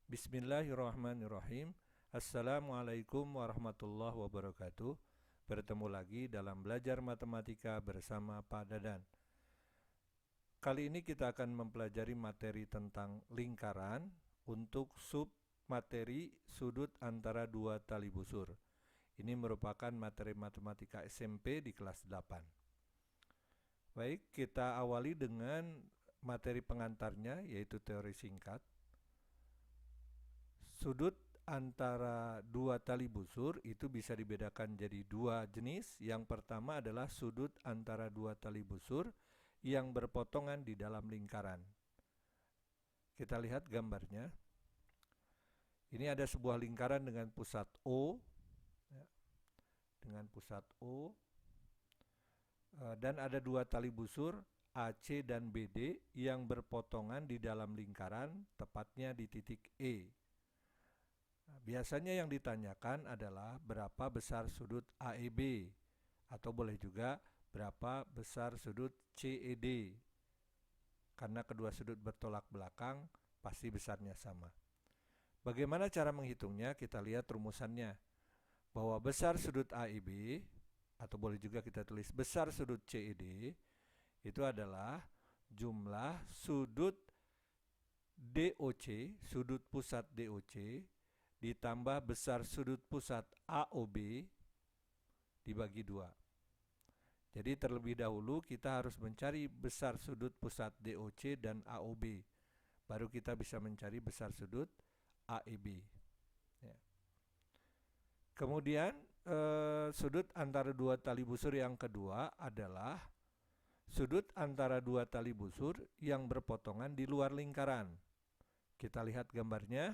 Bismillahirrahmanirrahim. Assalamualaikum warahmatullahi wabarakatuh. Bertemu lagi dalam belajar matematika bersama Pak Dadan. Kali ini kita akan mempelajari materi tentang lingkaran untuk sub materi sudut antara dua tali busur. Ini merupakan materi matematika SMP di kelas 8. Baik, kita awali dengan materi pengantarnya, yaitu teori singkat. Sudut antara dua tali busur itu bisa dibedakan jadi dua jenis. Yang pertama adalah sudut antara dua tali busur yang berpotongan di dalam lingkaran. Kita lihat gambarnya. Ini ada sebuah lingkaran dengan pusat O, dan ada dua tali busur AC dan BD yang berpotongan di dalam lingkaran, tepatnya di titik E. Biasanya yang ditanyakan adalah berapa besar sudut AEB, atau boleh juga berapa besar sudut CED. Karena kedua sudut bertolak belakang, pasti besarnya sama. Bagaimana cara menghitungnya? Kita lihat rumusannya. Bahwa besar sudut AEB, atau boleh juga kita tulis besar sudut CED, itu adalah jumlah sudut DOC, sudut pusat DOC, ditambah besar sudut pusat AOB dibagi 2. Jadi terlebih dahulu kita harus mencari besar sudut pusat DOC dan AOB. Baru kita bisa mencari besar sudut AEB. Ya. Kemudian sudut antara dua tali busur yang kedua adalah sudut antara dua tali busur yang berpotongan di luar lingkaran. Kita lihat gambarnya.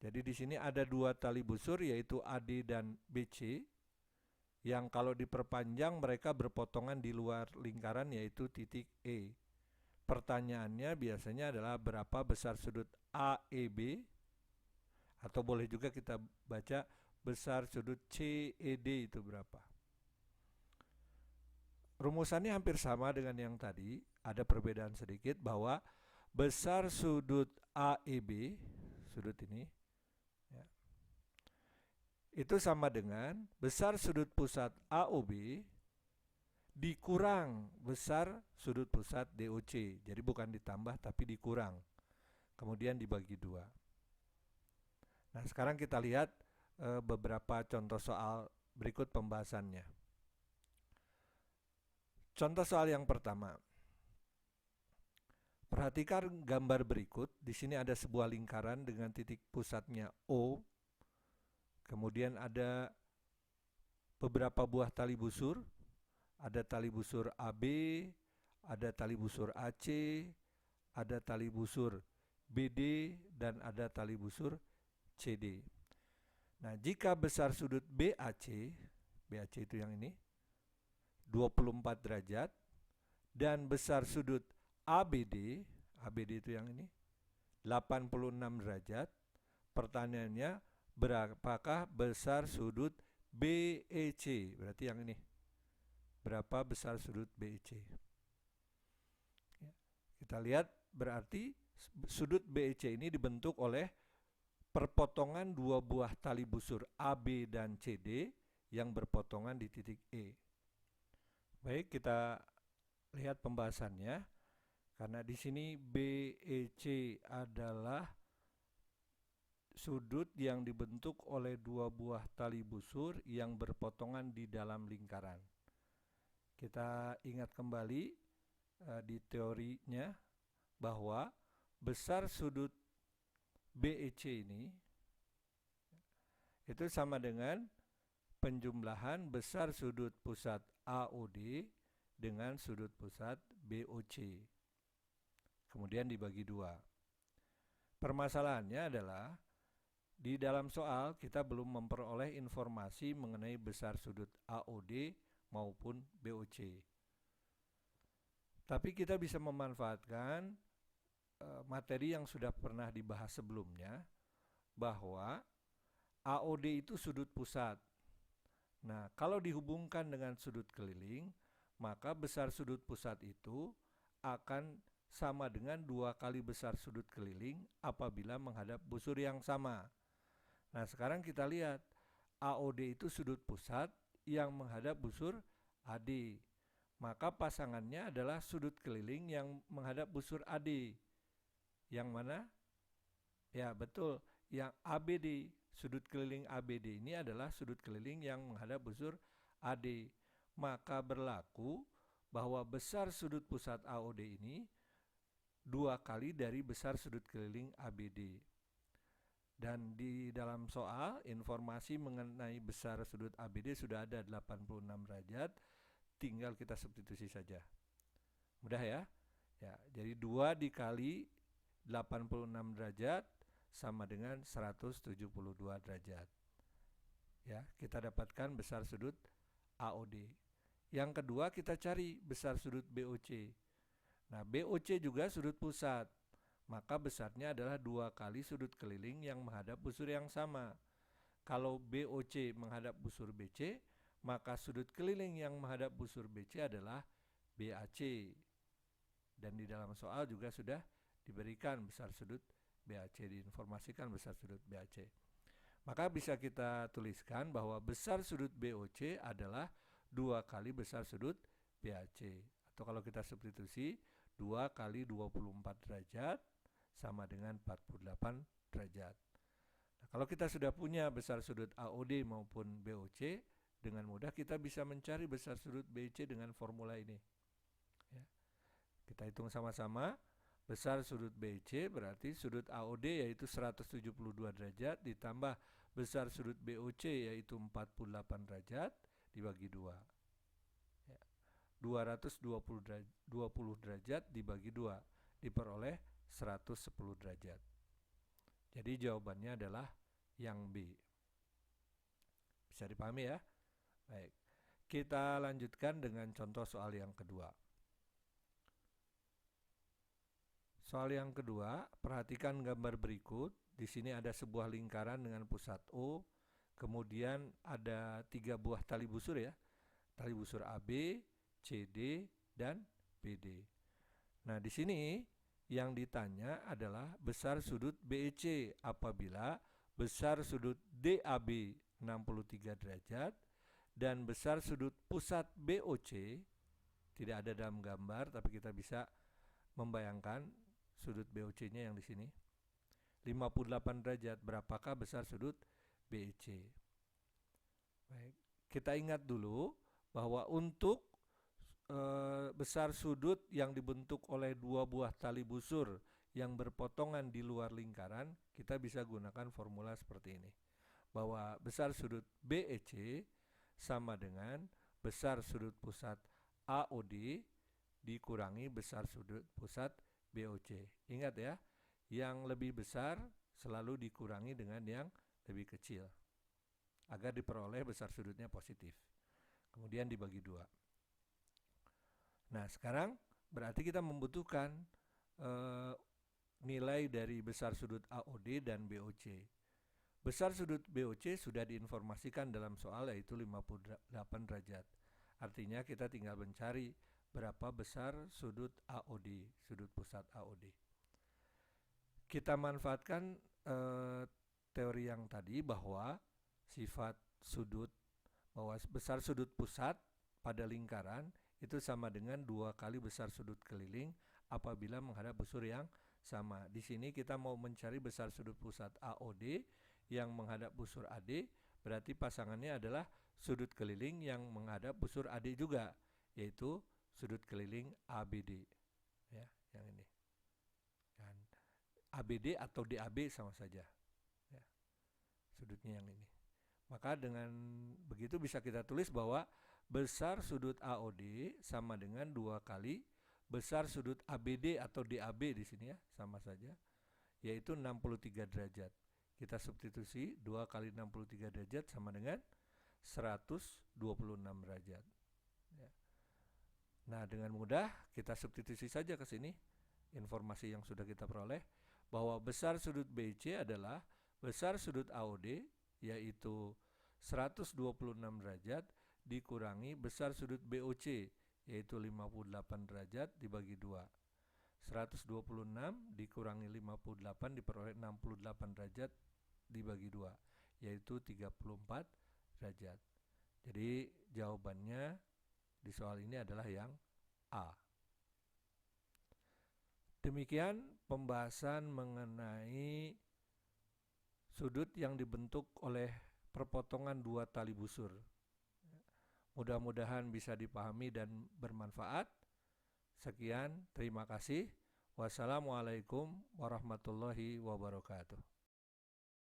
Jadi di sini ada dua tali busur, yaitu AD dan BC, yang kalau diperpanjang mereka berpotongan di luar lingkaran, yaitu titik E. Pertanyaannya biasanya adalah berapa besar sudut AEB, atau boleh juga kita baca besar sudut CED itu berapa. Rumusannya hampir sama dengan yang tadi, ada perbedaan sedikit bahwa besar sudut AEB, sudut ini, itu sama dengan besar sudut pusat AOB dikurang besar sudut pusat DOC. Jadi bukan ditambah tapi dikurang. Kemudian dibagi 2. Nah, sekarang kita lihat beberapa contoh soal berikut pembahasannya. Contoh soal yang pertama. Perhatikan gambar berikut. Di sini ada sebuah lingkaran dengan titik pusatnya O. Kemudian ada beberapa buah tali busur, ada tali busur AB, ada tali busur AC, ada tali busur BD, dan ada tali busur CD. Nah, jika besar sudut BAC, BAC itu yang ini, 24 derajat, dan besar sudut ABD, ABD itu yang ini, 86 derajat, pertanyaannya, berapakah besar sudut BEC? Berarti yang ini. Berapa besar sudut BEC? Ya. Kita lihat berarti sudut BEC ini dibentuk oleh perpotongan dua buah tali busur AB dan CD yang berpotongan di titik E. Baik, kita lihat pembahasannya. Karena di sini BEC adalah sudut yang dibentuk oleh dua buah tali busur yang berpotongan di dalam lingkaran. Kita ingat kembali di teorinya bahwa besar sudut BEC ini itu sama dengan penjumlahan besar sudut pusat AOD dengan sudut pusat BOC. Kemudian dibagi 2. Permasalahannya adalah di dalam soal kita belum memperoleh informasi mengenai besar sudut AOD maupun BOC. Tapi kita bisa memanfaatkan materi yang sudah pernah dibahas sebelumnya, bahwa AOD itu sudut pusat. Nah, kalau dihubungkan dengan sudut keliling, maka besar sudut pusat itu akan sama dengan 2 kali besar sudut keliling apabila menghadap busur yang sama. Nah, sekarang kita lihat AOD itu sudut pusat yang menghadap busur AD. Maka pasangannya adalah sudut keliling yang menghadap busur AD. Yang mana? Ya, betul. Yang ABD. Sudut keliling ABD ini adalah sudut keliling yang menghadap busur AD. Maka berlaku bahwa besar sudut pusat AOD ini 2 kali dari besar sudut keliling ABD. Dan di dalam soal informasi mengenai besar sudut ABD sudah ada 86 derajat, tinggal kita substitusi saja. Mudah ya? Ya, jadi 2 dikali 86 derajat sama dengan 172 derajat. Ya, kita dapatkan besar sudut AOD. Yang kedua kita cari besar sudut BOC. Nah, BOC juga sudut pusat. Maka besarnya adalah 2 kali sudut keliling yang menghadap busur yang sama. Kalau BOC menghadap busur BC, maka sudut keliling yang menghadap busur BC adalah BAC. Dan di dalam soal juga sudah diberikan besar sudut BAC, diinformasikan besar sudut BAC. Maka bisa kita tuliskan bahwa besar sudut BOC adalah 2 kali besar sudut BAC. Atau kalau kita substitusi, 2 kali 24 derajat sama dengan 48 derajat. Nah, kalau kita sudah punya besar sudut AOD maupun BOC, dengan mudah kita bisa mencari besar sudut BC dengan formula ini. Ya. Kita hitung sama-sama. Besar sudut BC berarti sudut AOD yaitu 172 derajat ditambah besar sudut BOC yaitu 48 derajat dibagi 2. Ya. 220 derajat dibagi 2 diperoleh 110 derajat. Jadi jawabannya adalah yang B. Bisa dipahami ya? Baik. Kita lanjutkan dengan contoh soal yang kedua. Soal yang kedua, perhatikan gambar berikut. Di sini ada sebuah lingkaran dengan pusat O, kemudian ada 3 buah tali busur ya. Tali busur AB, CD, dan BD. Nah, di sini yang ditanya adalah besar sudut BEC apabila besar sudut DAB 63 derajat dan besar sudut pusat BOC tidak ada dalam gambar, tapi kita bisa membayangkan sudut BOC-nya yang di sini 58 derajat. Berapakah besar sudut BEC? Baik, kita ingat dulu bahwa untuk besar sudut yang dibentuk oleh 2 buah tali busur yang berpotongan di luar lingkaran, kita bisa gunakan formula seperti ini. Bahwa besar sudut BEC sama dengan besar sudut pusat AOD dikurangi besar sudut pusat BOC. Ingat ya, yang lebih besar selalu dikurangi dengan yang lebih kecil agar diperoleh besar sudutnya positif. Kemudian dibagi 2. Nah, sekarang berarti kita membutuhkan nilai dari besar sudut AOD dan BOC. Besar sudut BOC sudah diinformasikan dalam soal yaitu 58 derajat. Artinya kita tinggal mencari berapa besar sudut AOD, sudut pusat AOD. Kita manfaatkan teori yang tadi bahwa sifat sudut, bahwa besar sudut pusat pada lingkaran itu sama dengan 2 kali besar sudut keliling apabila menghadap busur yang sama. Di sini kita mau mencari besar sudut pusat AOD yang menghadap busur AD, berarti pasangannya adalah sudut keliling yang menghadap busur AD juga, yaitu sudut keliling ABD. Ya, yang ini. Dan ABD atau DAB sama saja. Ya, sudutnya yang ini. Maka dengan begitu bisa kita tulis bahwa besar sudut AOD sama dengan 2 kali besar sudut ABD atau DAB di sini ya, sama saja, yaitu 63 derajat. Kita substitusi 2 kali 63 derajat sama dengan 126 derajat. Ya. Nah, dengan mudah kita substitusi saja ke sini informasi yang sudah kita peroleh bahwa besar sudut BC adalah besar sudut AOD yaitu 126 derajat dikurangi besar sudut BOC yaitu 58 derajat dibagi 2. 126 dikurangi 58 diperoleh 68 derajat dibagi 2, yaitu 34 derajat. Jadi jawabannya di soal ini adalah yang A. Demikian pembahasan mengenai sudut yang dibentuk oleh perpotongan dua tali busur. Mudah-mudahan bisa dipahami dan bermanfaat. Sekian, terima kasih. Wassalamualaikum warahmatullahi wabarakatuh.